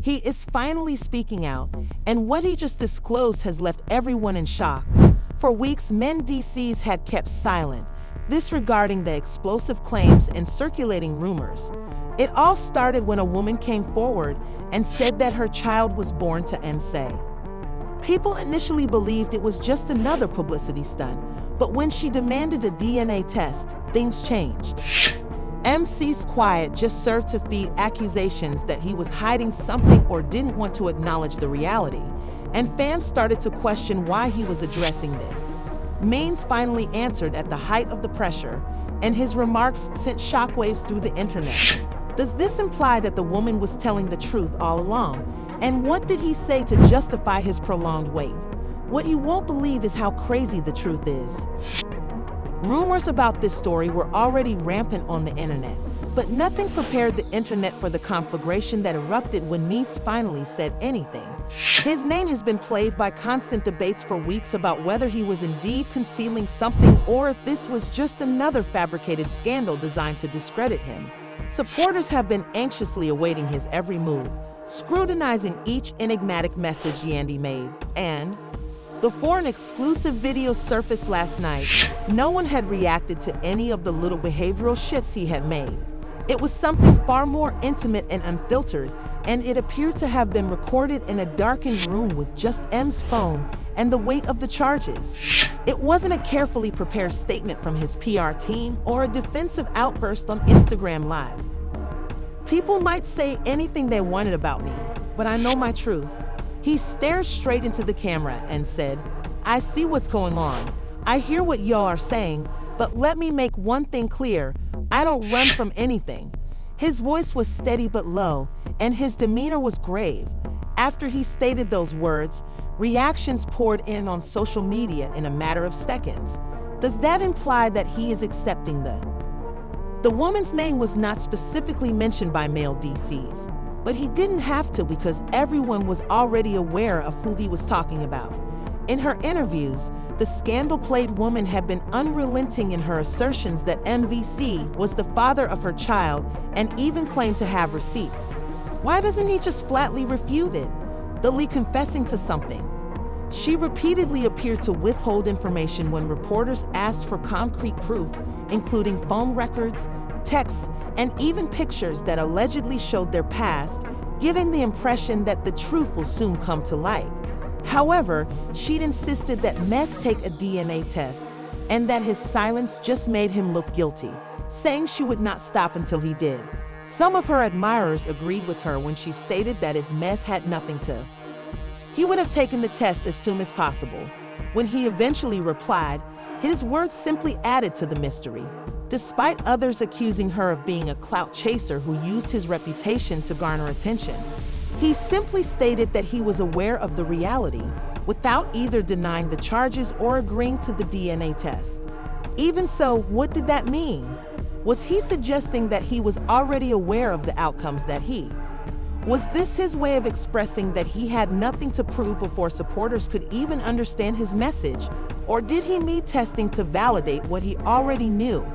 He is finally speaking out, and what he just disclosed has left everyone in shock. For weeks, men DCs had kept silent, disregarding the explosive claims and circulating rumors. It all started when a woman came forward and said that her child was born to MC. People initially believed it was just another publicity stunt, but when she demanded a DNA test, things changed. MC's quiet just served to feed accusations that he was hiding something or didn't want to acknowledge the reality, and fans started to question why he was addressing this. Means finally answered at the height of the pressure, and his remarks sent shockwaves through the internet. Does this imply that the woman was telling the truth all along? And what did he say to justify his prolonged wait? What you won't believe is how crazy the truth is. Rumors about this story were already rampant on the internet, but nothing prepared the internet for the conflagration that erupted when Meese finally said anything. His name has been plagued by constant debates for weeks about whether he was indeed concealing something or if this was just another fabricated scandal designed to discredit him. Supporters have been anxiously awaiting his every move, scrutinizing each enigmatic message Yandy made, and before an exclusive video surfaced last night, no one had reacted to any of the little behavioral shifts he had made. It was something far more intimate and unfiltered, and it appeared to have been recorded in a darkened room with just M's phone and the weight of the charges. It wasn't a carefully prepared statement from his PR team or a defensive outburst on Instagram Live. People might say anything they wanted about me, but I know my truth. He stared straight into the camera and said, "I see what's going on. I hear what y'all are saying, but let me make one thing clear. I don't run from anything." His voice was steady but low, and his demeanor was grave. After he stated those words, reactions poured in on social media in a matter of seconds. Does that imply that he is accepting the woman's name was not specifically mentioned by male DCs, but he didn't have to because everyone was already aware of who he was talking about. In her interviews, the scandal-plagued woman had been unrelenting in her assertions that MVC was the father of her child and even claimed to have receipts. Why doesn't he just flatly refute it, though confessing to something? She repeatedly appeared to withhold information when reporters asked for concrete proof, including phone records, texts, and even pictures that allegedly showed their past, giving the impression that the truth will soon come to light. However, she'd insisted that Mess take a DNA test and that his silence just made him look guilty, saying she would not stop until he did. Some of her admirers agreed with her when she stated that if Mess had nothing to, he would have taken the test as soon as possible. When he eventually replied, his words simply added to the mystery. Despite others accusing her of being a clout chaser who used his reputation to garner attention, he simply stated that he was aware of the reality without either denying the charges or agreeing to the DNA test. Even so, what did that mean? Was he suggesting that he was already aware of the outcomes that he? Was this his way of expressing that he had nothing to prove before supporters could even understand his message? Or did he need testing to validate what he already knew?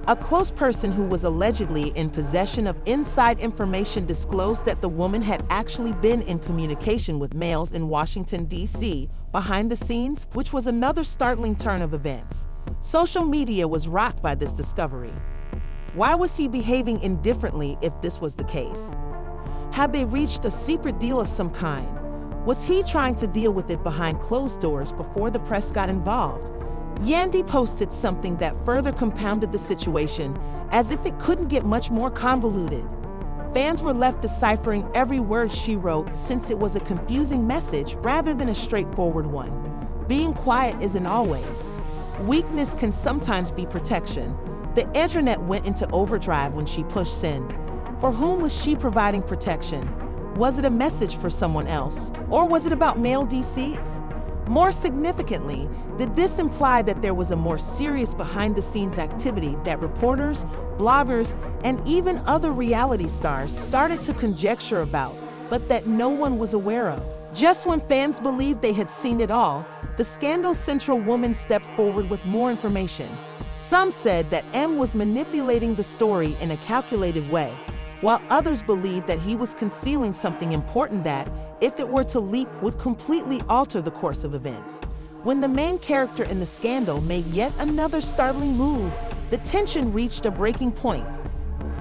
A close person who was allegedly in possession of inside information disclosed that the woman had actually been in communication with males in Washington, D.C. behind the scenes, which was another startling turn of events. Social media was rocked by this discovery. Why was he behaving indifferently if this was the case? Had they reached a secret deal of some kind? Was he trying to deal with it behind closed doors before the press got involved? Yandy posted something that further compounded the situation, as if it couldn't get much more convoluted. Fans were left deciphering every word she wrote since it was a confusing message rather than a straightforward one. Being quiet isn't always. Weakness can sometimes be protection. The internet went into overdrive when she pushed send. For whom was she providing protection? Was it a message for someone else? Or was it about male DCs? More significantly, did this imply that there was a more serious behind-the-scenes activity that reporters, bloggers, and even other reality stars started to conjecture about, but that no one was aware of? Just when fans believed they had seen it all, the scandal's central woman stepped forward with more information. Some said that M was manipulating the story in a calculated way, while others believed that he was concealing something important that, if it were to leak, would completely alter the course of events. When the main character in the scandal made yet another startling move, the tension reached a breaking point.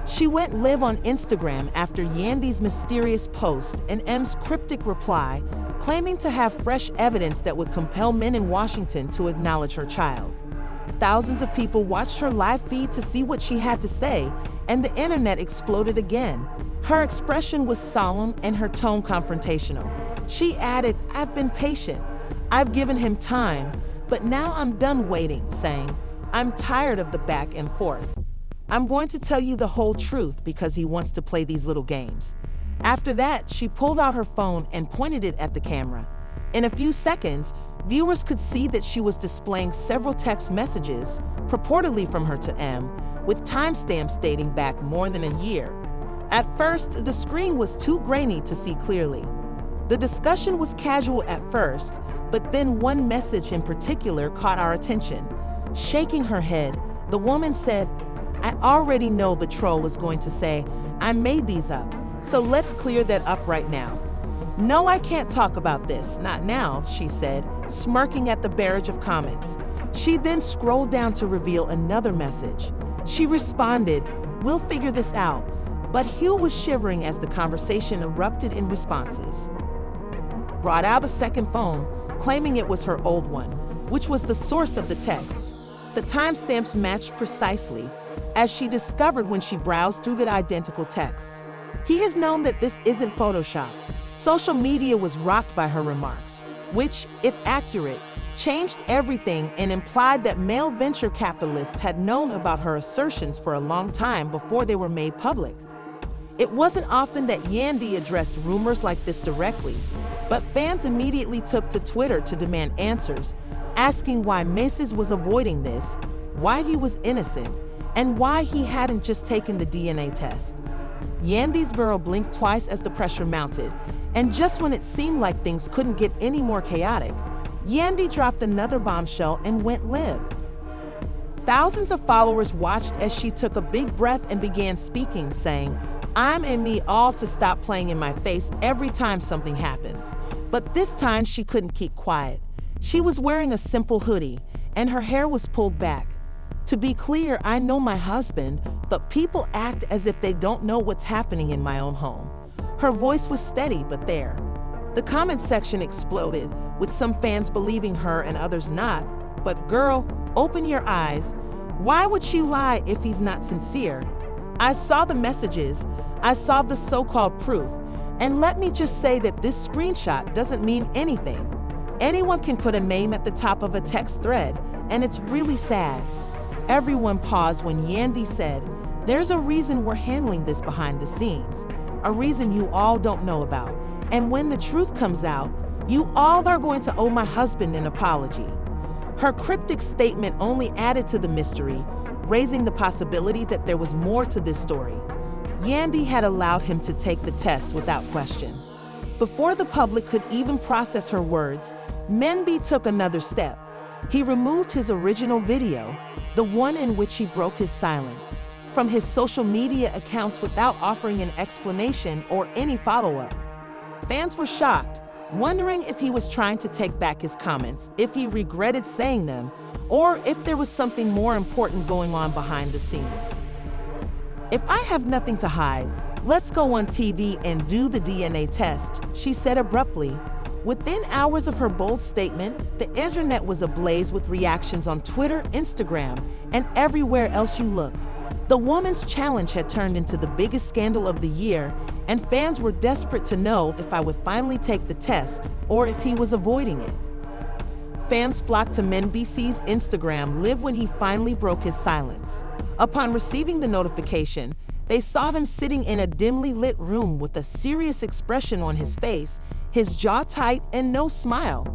She went live on Instagram after Yandy's mysterious post and M's cryptic reply, claiming to have fresh evidence that would compel men in Washington to acknowledge her child. Thousands of people watched her live feed to see what she had to say, and the internet exploded again. Her expression was solemn and her tone confrontational. She added, "I've been patient. I've given him time, but now I'm done waiting," saying, "I'm tired of the back and forth. I'm going to tell you the whole truth because he wants to play these little games." After that, she pulled out her phone and pointed it at the camera. In a few seconds, viewers could see that she was displaying several text messages, purportedly from her to M, with timestamps dating back more than a year. At first, the screen was too grainy to see clearly. The discussion was casual at first, but then one message in particular caught our attention. Shaking her head, the woman said, "I already know the troll is going to say, 'I made these up, so let's clear that up right now.' No, I can't talk about this, not now," she said, smirking at the barrage of comments. She then scrolled down to reveal another message. She responded, "We'll figure this out," but Hugh was shivering as the conversation erupted in responses. Brought out a second phone, claiming it was her old one, which was the source of the texts. The timestamps matched precisely, as she discovered when she browsed through the identical texts. He has known that this isn't Photoshop. Social media was rocked by her remarks, which, if accurate, changed everything and implied that male venture capitalists had known about her assertions for a long time before they were made public. It wasn't often that Yandy addressed rumors like this directly, but fans immediately took to Twitter to demand answers, asking why Macy's was avoiding this, why he was innocent, and why he hadn't just taken the DNA test. Yandy's girl blinked twice as the pressure mounted, and just when it seemed like things couldn't get any more chaotic, Yandy dropped another bombshell and went live. Thousands of followers watched as she took a big breath and began speaking, saying, "I'm in me all to stop playing in my face every time something happens." But this time she couldn't keep quiet. She was wearing a simple hoodie, and her hair was pulled back. "To be clear, I know my husband, but people act as if they don't know what's happening in my own home." Her voice was steady but there. The comment section exploded, with some fans believing her and others not. "But girl, open your eyes. Why would she lie if he's not sincere? I saw the messages, I saw the so-called proof, and let me just say that this screenshot doesn't mean anything. Anyone can put a name at the top of a text thread, and it's really sad." Everyone paused when Yandy said, "There's a reason we're handling this behind the scenes, a reason you all don't know about. And when the truth comes out, you all are going to owe my husband an apology." Her cryptic statement only added to the mystery, raising the possibility that there was more to this story. Yandy had allowed him to take the test without question. Before the public could even process her words, Bambi took another step. He removed his original video, the one in which he broke his silence, from his social media accounts without offering an explanation or any follow-up. Fans were shocked, wondering if he was trying to take back his comments, if he regretted saying them, or if there was something more important going on behind the scenes. "If I have nothing to hide, let's go on TV and do the DNA test," she said abruptly. Within hours of her bold statement, the internet was ablaze with reactions on Twitter, Instagram, and everywhere else you looked. The woman's challenge had turned into the biggest scandal of the year, and fans were desperate to know if I would finally take the test or if he was avoiding it. Fans flocked to Bambi's Instagram live when he finally broke his silence. Upon receiving the notification, they saw him sitting in a dimly lit room with a serious expression on his face, his jaw tight and no smile.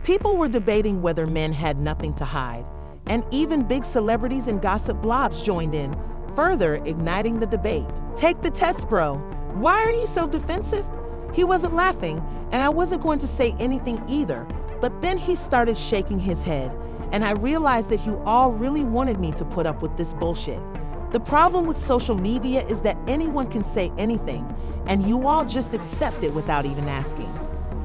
People were debating whether men had nothing to hide, and even big celebrities and gossip blogs joined in, further igniting the debate. "Take the test, bro. Why are you so defensive?" He wasn't laughing, and I wasn't going to say anything either, but then he started shaking his head, and I realized that you all really wanted me to put up with this bullshit. The problem with social media is that anyone can say anything, and you all just accept it without even asking.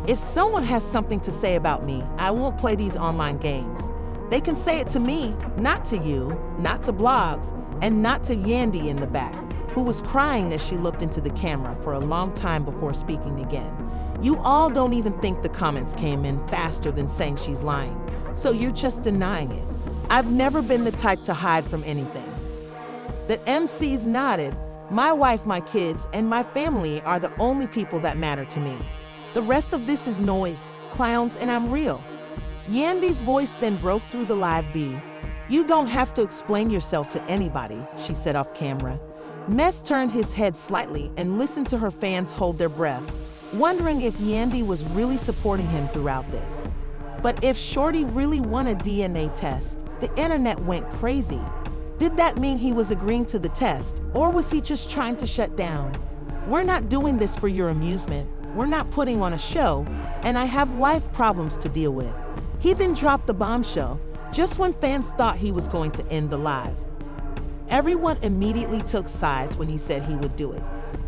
If someone has something to say about me, I won't play these online games. They can say it to me, not to you, not to blogs, and not to Yandy in the back, who was crying as she looked into the camera for a long time before speaking again. You all don't even think the comments came in faster than saying she's lying, so you're just denying it. I've never been the type to hide from anything. The MCs nodded. My wife, my kids, and my family are the only people that matter to me. The rest of this is noise, clowns, and I'm real. Yandy's voice then broke through the live B. You don't have to explain yourself to anybody, she said off camera. Mess turned his head slightly and listened to her fans hold their breath, wondering if Yandy was really supporting him throughout this. But if Shorty really won a DNA test, the internet went crazy. Did that mean he was agreeing to the test, or was he just trying to shut down? We're not doing this for your amusement. We're not putting on a show, and I have life problems to deal with. He then dropped the bombshell, just when fans thought he was going to end the live. Everyone immediately took sides when he said he would do it.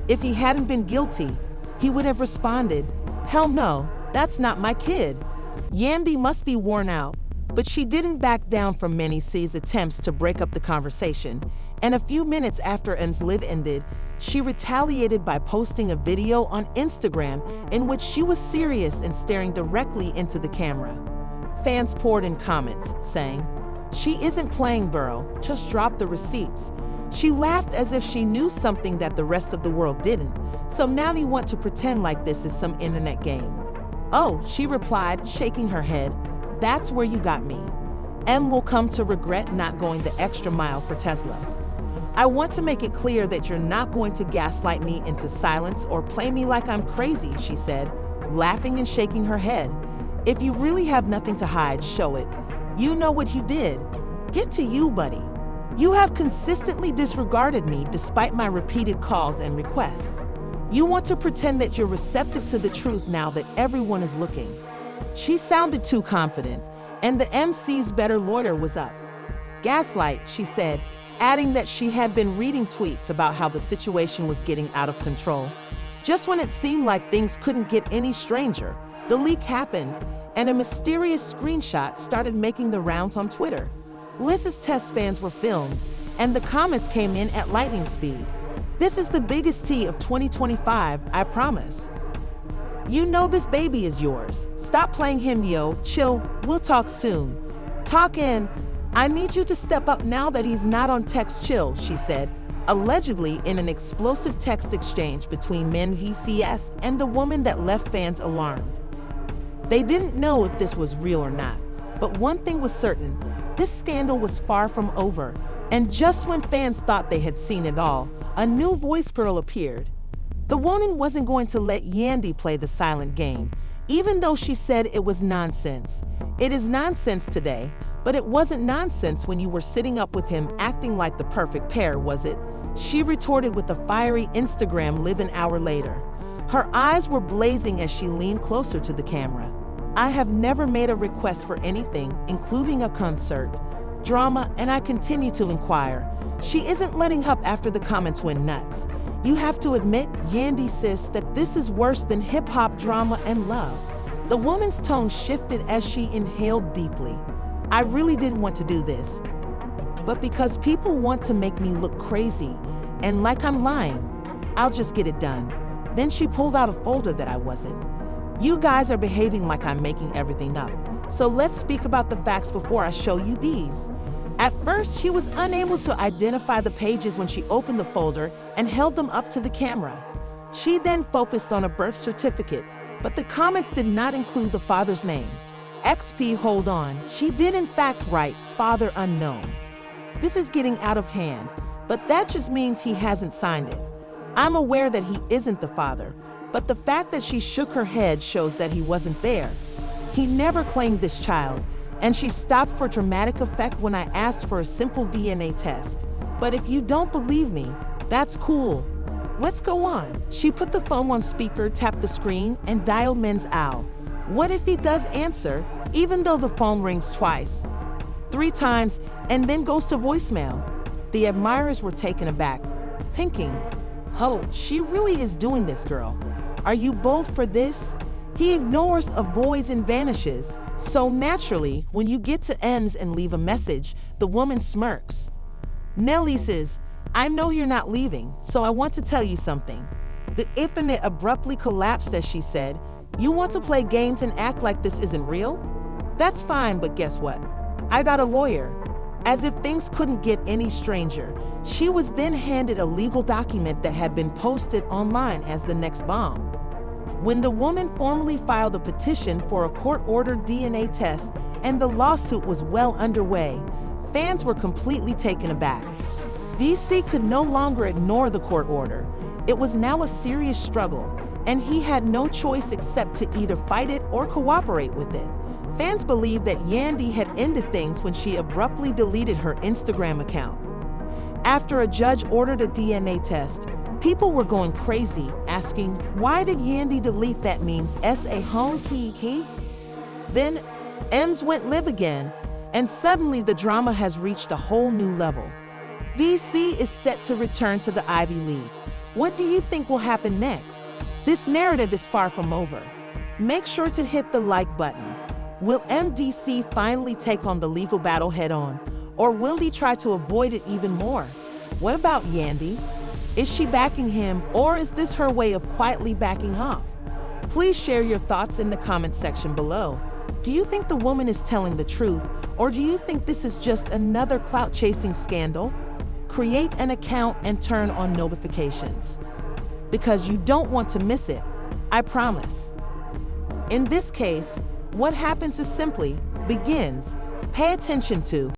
If he hadn't been guilty, he would have responded, "Hell no, that's not my kid." Yandy must be worn out, but she didn't back down from many C's attempts to break up the conversation, and a few minutes after N's live ended, she retaliated by posting a video on Instagram in which she was serious and staring directly into the camera. Fans poured in comments, saying, "She isn't playing, bro, just drop the receipts." She laughed as if she knew something that the rest of the world didn't, so now you want to pretend like this is some internet game. "Oh," she replied, shaking her head, "that's where you got me. M will come to regret not going the extra mile for Tesla. I want to make it clear that you're not going to gaslight me into silence or play me like I'm crazy," she said, laughing and shaking her head. "If you really have nothing to hide, show it. You know what you did. Get to you, buddy. You have consistently disregarded me despite my repeated calls and requests. You want to pretend that you're receptive to the truth now that everyone is looking." She sounded too confident, and the MC's better lawyer was up. "Gaslight," she said, adding that she had been reading tweets about how the situation was getting out of control. Just when it seemed like things couldn't get any stranger, the leak happened, and a mysterious screenshot started making the rounds on Twitter. Liz's test fans were filmed, and the comments came in at lightning speed. "This is the biggest tea of 2025, I promise. You know this baby is yours. Stop playing him, yo. Chill, we'll talk soon. Talk in. I need you to step up now that he's not on text chill," she said, allegedly in an explosive text exchange between men VCS and the woman that left fans alarmed. They didn't know if this was real or not, but one thing was certain, this scandal was far from over, and just when fans thought they had seen it all, a new voice girl appeared. The woman wasn't going to let Yandy play the silent game, even though she said it was nonsense. It is nonsense today, but it wasn't nonsense when you were sitting up with him acting like the perfect pair, was it? She retorted with a fiery Instagram live an hour later. Her eyes were blazing as she leaned closer to the camera. "I have never made a request for anything, including a concert. Drama, and I continue to inquire." She isn't letting up after the comments went nuts. "You have to admit, Yandy sis, that this is worse than hip-hop drama and love." The woman's tone shifted as she inhaled deeply. "I really didn't want to do this, but because people want to make me look crazy and like I'm lying, I'll just get it done." Then she pulled out a folder that I wasn't. "You guys are behaving like I'm making everything up, so let's speak about the facts before I show you these." At first, she was unable to identify the pages when she opened the folder and held them up to the camera. She then focused on a birth certificate, but the comments did not include the father's name. XP, hold on, she did in fact write, "Father unknown." This is getting out of hand, but that just means he hasn't signed it. I'm aware that he isn't the father, but the fact that she shook her head shows that he wasn't there. He never claimed this child, and she stopped for dramatic effect when I asked for a simple DNA test. But if you don't believe me, that's cool. Let's go on. She put the phone on speaker, tapped the screen, and dialed Men's Owl. What if he does answer, even though the phone rings twice, 3 times, and then goes to voicemail? The admirers were taken aback, thinking, "Oh, she really is doing this, girl. Are you bold for this?" He ignores, avoids, and vanishes. So naturally, when you get to M's and leave a message, the woman smirks. Nellie says, "I know you're not leaving, so I want to tell you something." The internet abruptly collapsed as she said, "You want to play games and act like this isn't real? That's fine, but guess what? I got a lawyer." As if things couldn't get any stranger, she was then handed a legal document that had been posted online as the next bomb. When the woman formally filed a petition for a court-ordered DNA test and the lawsuit was well underway, fans were completely taken aback. DC could no longer ignore the court order. It was now a serious struggle, and he had no choice except to either fight it or cooperate with it. Fans believed that Yandy had ended things when she abruptly deleted her Instagram account. After a judge ordered a DNA test, people were going crazy, asking, "Why did Yandy delete that? Means S.A. home key?" Then, M's went live again, and suddenly the drama has reached a whole new level. VC is set to return to the Ivy League. What do you think will happen next? This narrative is far from over. Make sure to hit the like button. Will MDC finally take on the legal battle head-on, or will he try to avoid it even more? What about Yandy? Is she backing him, or is this her way of quietly backing off? Please share your thoughts in the comment section below. Do you think the woman is telling the truth, or do you think this is just another clout-chasing scandal? Create an account and turn on notifications, because you don't want to miss it, I promise. In this case, what happens is simply begins. Pay attention to